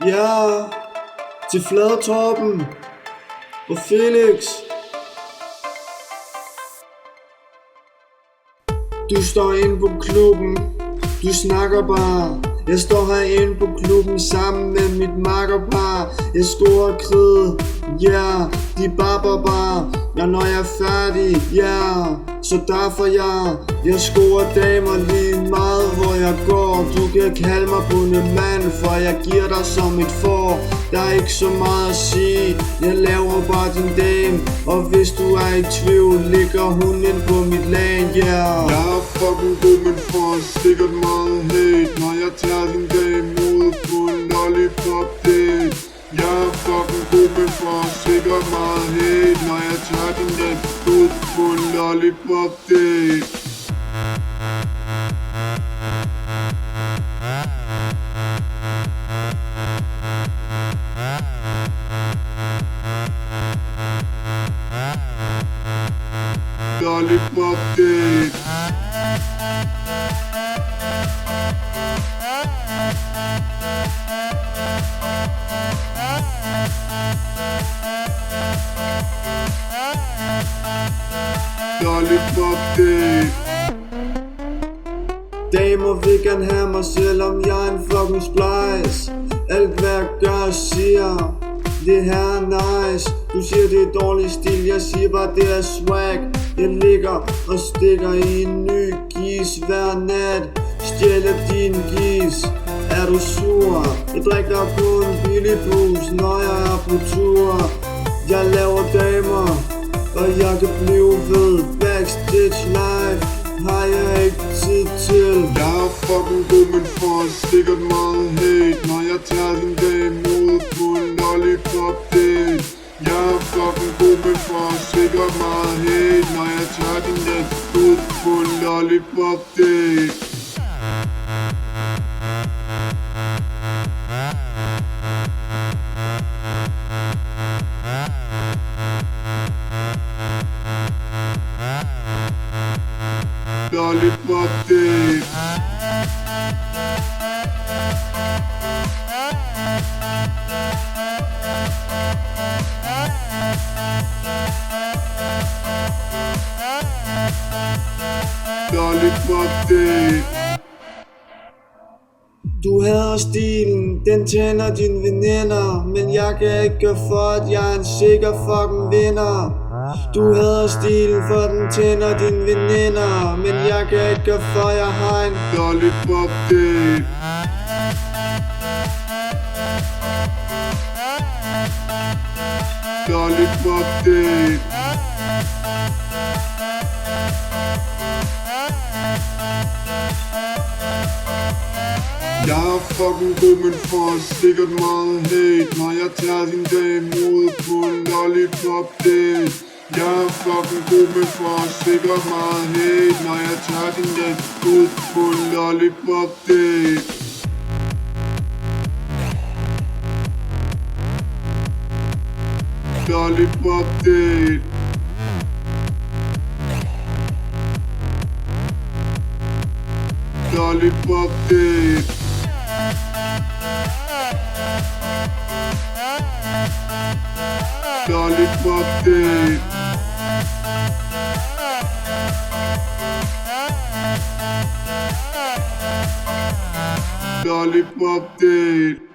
Ja, til Fladtorben og Felix. Du står inde på klubben, du snakker bare. Jeg står herinde på klubben sammen med mit makkerpar. Jeg scorer kridt, ja, de babber bare. Ja, når jeg er færdig, ja, så derfor jeg scorer damer lige meget hvor jeg går. Du kan kalde mig bondemand, for jeg giver dig som et får. Der er ikke så meget at sige, jeg laver bare din dame. Og hvis du er i tvivl, ligger hun ind på mit lag, yeah. Jeg er fucking god, men får sikkert meget hate, når jeg tager din dame ud på en lollipop date. Jeg er fucking god, men får sikkert meget hate, når jeg tager din dame ud på en lollipop date. Lollipop date. Lollipop date. Damer vil gerne have mig, selvom jeg er en fucking splice. Alt hvad jeg gør siger, det her er nice. Du siger det er dårlig stil, jeg siger bare det er swag. Jeg ligger og stikker i en ny gis hver nat. Stjæler din gis, er du sur? Jeg drikker på en billig booze, når jeg er på tur. Jeg laver damer, og jeg kan blive ved. Backstage live har jeg ikke tid til. Jeg er fucking god, men får sikkert meget hate, når jeg tager din dame ud på en lollipop date. Jeg er fucking god, men får sikkert meget hate, når jeg tager din dame ud på en lollipop date. Lollipop date. Lollipop date. Du hader stilen, den tænder dine veninder. Men jeg kan ikke gøre for, at jeg er en sikker fucking vinder. Du hader stilen, for den tænder dine veninder. Men jeg kan ikke gøre for, at jeg har en Lollipop date. Lollipop date. Jeg er fucking god, men får sikkert meget hate, når jeg tager din dame ud på en lollipop date. Jeg er fucking god, men får sikkert meget hate, når jeg tager din dame ud på en lollipop date. Lollipop date. Lollipop date. Lollipop date. Lollipop date.